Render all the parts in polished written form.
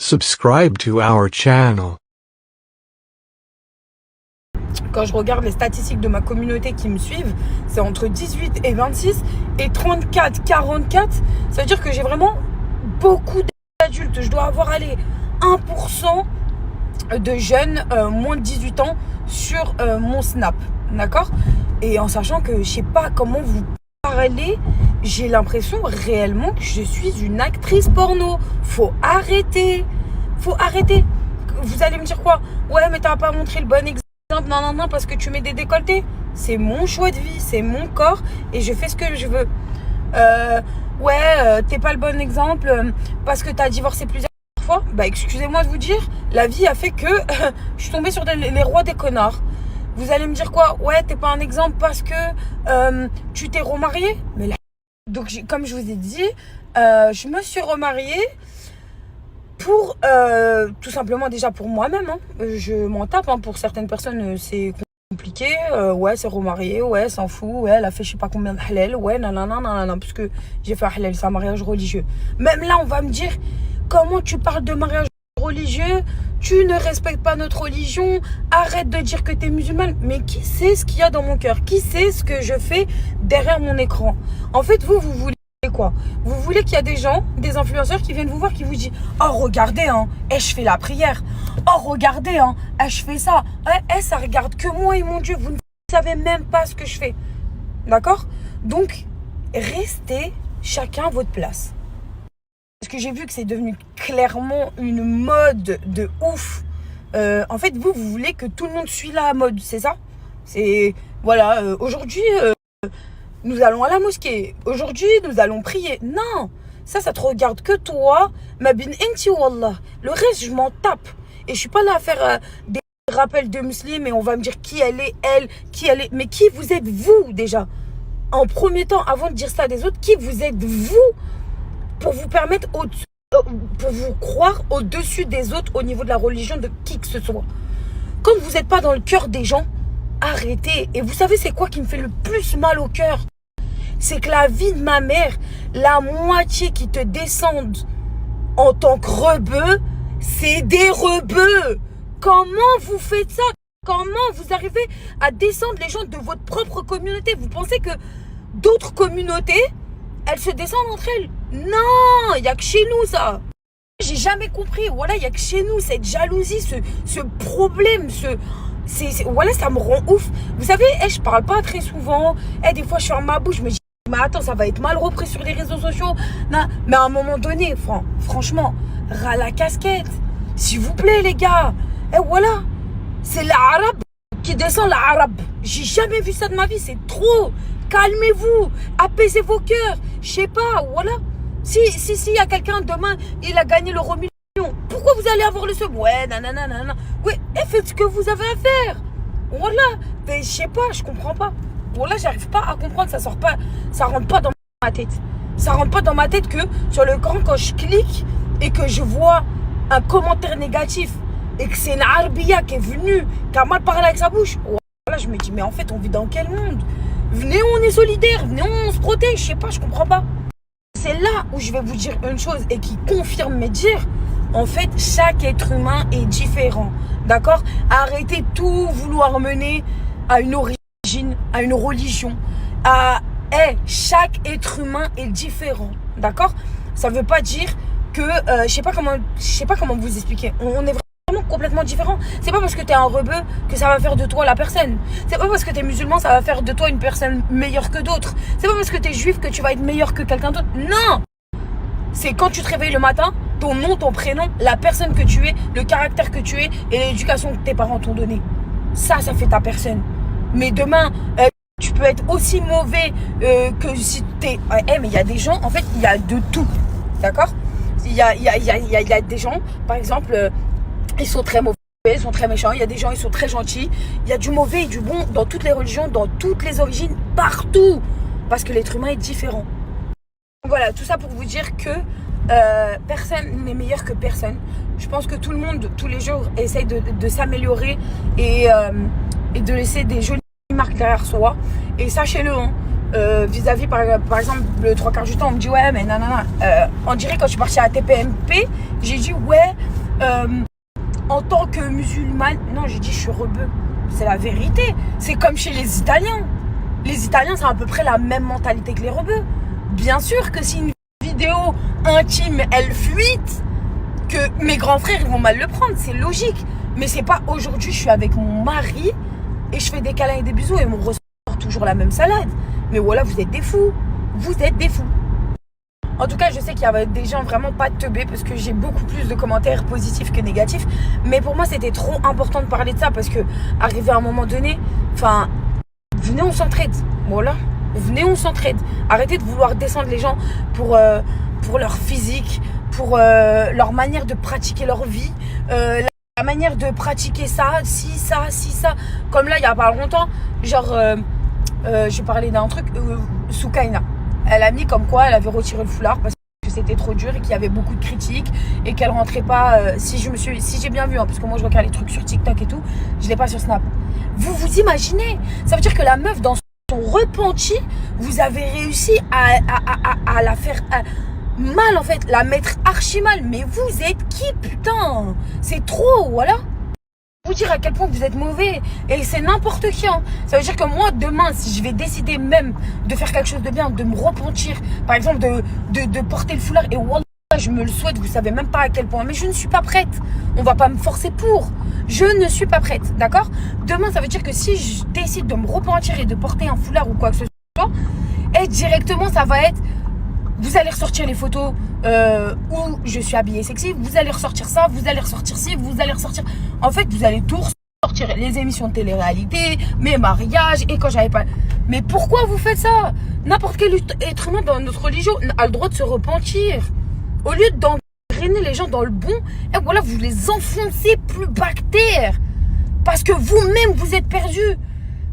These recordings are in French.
Subscribe to our channel. Quand je regarde les statistiques de ma communauté qui me suivent, c'est entre 18 et 26 et 34, 44. Ça veut dire que j'ai vraiment beaucoup d'adultes. Je dois avoir 1% de jeunes moins de 18 ans sur mon Snap. D'accord? Et en sachant que je sais pas comment vous parlez, j'ai l'impression réellement que je suis une actrice porno. Faut arrêter. Faut arrêter. Vous allez me dire quoi? Ouais, mais t'as pas montré le bon exemple. Non, parce que tu mets des décolletés. C'est mon choix de vie, c'est mon corps et je fais ce que je veux. T'es pas le bon exemple parce que t'as divorcé plusieurs fois. Bah, excusez-moi de vous dire, la vie a fait que je suis tombée sur les rois des connards. Vous allez me dire quoi? Ouais, t'es pas un exemple parce que tu t'es remariée. Mais là... Donc, comme je vous ai dit, je me suis remariée pour tout simplement déjà pour moi-même. Je m'en tape. Pour certaines personnes, c'est compliqué. Ouais, c'est remarié. Ouais, s'en fout. Ouais, elle a fait je sais pas combien de halal. Ouais, nanana, parce que j'ai fait un halal, c'est un mariage religieux. Même là, on va me dire, comment tu parles de mariage religieux? Tu ne respectes pas notre religion. Arrête de dire que tu es musulmane. Mais qui sait ce qu'il y a dans mon cœur? Qui sait ce que je fais derrière mon écran? En fait, vous voulez quoi? Vous voulez qu'il y a des gens, des influenceurs qui viennent vous voir, qui vous disent: oh regardez, je fais la prière. Oh regardez, je fais ça. Ça regarde que moi et mon Dieu. Vous ne savez même pas ce que je fais. D'accord? Donc, restez chacun à votre place. Parce que j'ai vu que c'est devenu clairement une mode de ouf. En fait, vous voulez que tout le monde suive la mode, c'est ça? C'est... Voilà, aujourd'hui... nous allons à la mosquée. Aujourd'hui, nous allons prier. Non, ça te regarde que toi. Ma bin inti wallah. Le reste, je m'en tape. Et je suis pas là à faire des rappels de musulmans et on va me dire qui elle est, qui elle est. Mais qui vous êtes vous déjà? En premier temps, avant de dire ça des autres, qui vous êtes vous pour vous permettre, pour vous croire au-dessus des autres au niveau de la religion de qui que ce soit? Quand vous n'êtes pas dans le cœur des gens, arrêtez. Et vous savez c'est quoi qui me fait le plus mal au cœur? C'est que la vie de ma mère, la moitié qui te descendent en tant que rebeu, c'est des rebeux. Comment vous faites ça? Comment vous arrivez à descendre les gens de votre propre communauté? Vous pensez que d'autres communautés, elles se descendent entre elles? Non, il n'y a que chez nous ça. J'ai jamais compris. Voilà, il n'y a que chez nous cette jalousie, ce problème, voilà, ça me rend ouf. Vous savez, je parle pas très souvent. Des fois, je ferme ma bouche, je me dis, mais attends, ça va être mal repris sur les réseaux sociaux. Non, mais à un moment donné, franchement, ras la casquette. S'il vous plaît, les gars. Voilà, c'est l'arabe qui descend, l'arabe. J'ai jamais vu ça de ma vie, c'est trop. Calmez-vous, apaisez vos cœurs. Je sais pas, voilà. Si y a quelqu'un demain, il a gagné l'euro million, pourquoi vous allez avoir le seul? Ouais, nanana. Ouais, faites ce que vous avez à faire. Voilà, mais je sais pas, je comprends pas. Voilà, j'arrive pas à comprendre, ça rentre pas dans ma tête. Ça rentre pas dans ma tête que sur le camp, quand je clique et que je vois un commentaire négatif et que c'est une Arbia qui est venue, qui a mal parlé avec sa bouche. Voilà, je me dis, mais en fait, on vit dans quel monde? Venez, on est solidaires, venez, on se protège, je sais pas, je comprends pas. C'est là où je vais vous dire une chose et qui confirme mes dires. En fait, chaque être humain est différent. D'accord? Arrêtez de tout vouloir mener à une origine, à une religion. Chaque être humain est différent. D'accord? Ça veut pas dire que... je sais pas comment vous expliquer. On est vraiment complètement différents. C'est pas parce que t'es un rebeu que ça va faire de toi la personne. C'est pas parce que t'es musulman ça va faire de toi une personne meilleure que d'autres. C'est pas parce que t'es juif que tu vas être meilleur que quelqu'un d'autre. Non! C'est quand tu te réveilles le matin, ton nom, ton prénom, la personne que tu es, le caractère que tu es et l'éducation que tes parents t'ont donnée. Ça fait ta personne. Mais demain, tu peux être aussi mauvais que si t'es... mais il y a des gens, en fait, il y a de tout. D'accord? Il y a des gens, par exemple... ils sont très mauvais, ils sont très méchants. Il y a des gens, ils sont très gentils. Il y a du mauvais et du bon dans toutes les religions, dans toutes les origines, partout. Parce que l'être humain est différent. Voilà, tout ça pour vous dire que personne n'est meilleur que personne. Je pense que tout le monde, tous les jours, essaye de s'améliorer et de laisser des jolies marques derrière soi. Et sachez-le, vis-à-vis, par exemple, le 3/4 du temps, on me dit, ouais, mais nanana. On dirait quand je suis partie à TPMP, j'ai dit, ouais... en tant que musulmane. Non, j'ai dit je suis rebeu. C'est la vérité. C'est comme chez les Italiens. Les Italiens, c'est à peu près la même mentalité que les rebeux. Bien sûr que si une vidéo intime, elle fuite, que mes grands frères, ils vont mal le prendre. C'est logique. Mais c'est pas aujourd'hui, je suis avec mon mari et je fais des câlins et des bisous et on me ressort toujours la même salade. Mais voilà, vous êtes des fous. Vous êtes des fous. En tout cas, je sais qu'il y avait des gens vraiment pas teubés parce que j'ai beaucoup plus de commentaires positifs que négatifs. Mais pour moi, c'était trop important de parler de ça parce que, arrivé à un moment donné, enfin, venez, on s'entraide. Voilà. Venez, on s'entraide. Arrêtez de vouloir descendre les gens pour leur physique, pour leur manière de pratiquer leur vie, la manière de pratiquer ça, si ça. Comme là, il y a pas longtemps, genre, je parlais d'un truc, Soukaina. Elle a mis comme quoi elle avait retiré le foulard parce que c'était trop dur et qu'il y avait beaucoup de critiques et qu'elle rentrait pas. Si j'ai bien vu, hein, parce que moi je regarde les trucs sur TikTok et tout, je l'ai pas sur Snap. Vous vous imaginez? Ça veut dire que la meuf, dans son repenti, vous avez réussi à la faire mal en fait, la mettre archi mal. Mais vous êtes qui, putain? C'est trop, voilà. Vous dire à quel point vous êtes mauvais et c'est n'importe qui, hein. Ça veut dire que moi demain, si je vais décider même de faire quelque chose de bien, de me repentir, par exemple de porter le foulard, et wallah, je me le souhaite, vous savez même pas à quel point, mais je ne suis pas prête. On va pas me forcer pour. Je ne suis pas prête, d'accord? Demain, ça veut dire que si je décide de me repentir et de porter un foulard ou quoi que ce soit, et directement ça va être, vous allez ressortir les photos où je suis habillée sexy, vous allez ressortir ça, vous allez ressortir ci, vous allez ressortir... En fait, vous allez tout ressortir. Les émissions de télé-réalité, mes mariages, et quand j'avais pas... Mais pourquoi vous faites ça? N'importe quel être humain dans notre religion a le droit de se repentir. Au lieu d'engrainer les gens dans le bon, et voilà, vous les enfoncez plus bactères. Parce que vous-même, vous êtes perdus.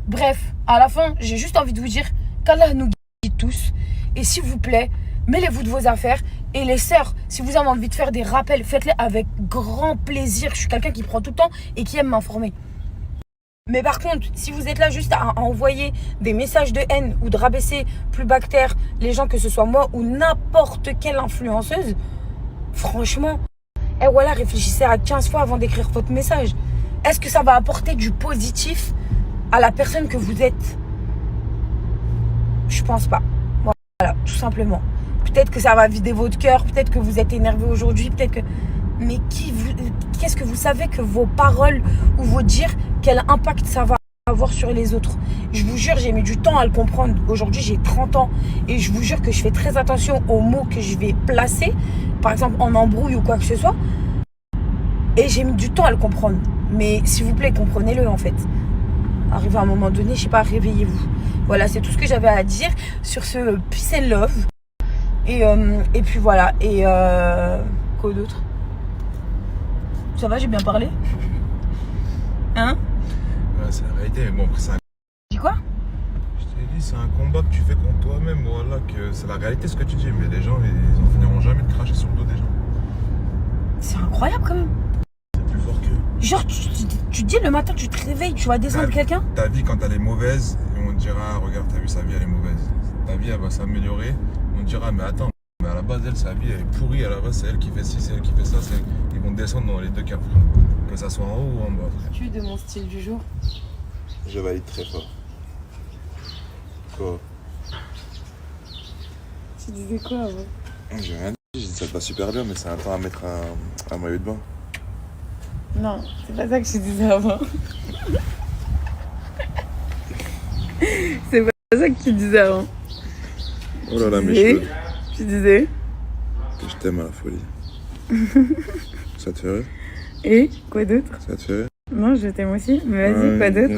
Bref, à la fin, j'ai juste envie de vous dire qu'Allah nous guide tous. Et s'il vous plaît, mêlez-vous de vos affaires. Et les sœurs, si vous avez envie de faire des rappels, faites-les avec grand plaisir. Je suis quelqu'un qui prend tout le temps et qui aime m'informer. Mais par contre, si vous êtes là juste à envoyer des messages de haine ou de rabaisser plus bactère les gens, que ce soit moi ou n'importe quelle influenceuse, franchement, voilà, réfléchissez à 15 fois avant d'écrire votre message. Est-ce que ça va apporter du positif à la personne que vous êtes? Je pense pas. Voilà, tout simplement. Peut-être que ça va vider votre cœur, peut-être que vous êtes énervé aujourd'hui, peut-être que... Mais qu'est-ce que vous savez que vos paroles ou vos dires, quel impact ça va avoir sur les autres? Je vous jure, j'ai mis du temps à le comprendre. Aujourd'hui, j'ai 30 ans et je vous jure que je fais très attention aux mots que je vais placer, par exemple en embrouille ou quoi que ce soit. Et j'ai mis du temps à le comprendre. Mais s'il vous plaît, comprenez-le en fait. Arrivé à un moment donné, je sais pas, réveillez-vous. Voilà, c'est tout ce que j'avais à dire sur ce peace and love. Et puis voilà. Et quoi d'autre? Ça va, j'ai bien parlé? Hein? Ouais, c'est la réalité, mais bon, après, c'est un... Dis quoi? Je t'ai dit, c'est un combat que tu fais contre toi-même, voilà, que c'est la réalité ce que tu dis, mais les gens, ils en finiront jamais de cracher sur le dos des gens. C'est incroyable quand même. C'est plus fort qu'eux. Genre, tu te dis le matin, tu te réveilles, tu vas descendre quelqu'un? Ta vie, quand elle est mauvaise, on te dira, regarde, t'as vu, sa vie, elle est mauvaise. Ta vie, elle va s'améliorer. On te dira, mais attends, mais à la base, elle, sa vie, elle est pourrie. À la base, c'est elle qui fait ci, c'est elle qui fait ça. Ils vont descendre dans les deux cas, frère. Que ça soit en haut ou en bas, frère. Tu es de mon style du jour? Je valide très fort. Quoi? Tu disais quoi avant? J'ai rien dit, j'ai dit ça te va super bien, mais c'est un temps à mettre un maillot de bain. Non, c'est pas ça que je disais avant. C'est pas ça que tu disais avant. Oh là là, mes cheveux. Tu disais Que je t'aime à la folie. Ça te fait rire? Et quoi d'autre? Ça te fait rire? Non, je t'aime aussi, mais vas-y, quoi d'autre?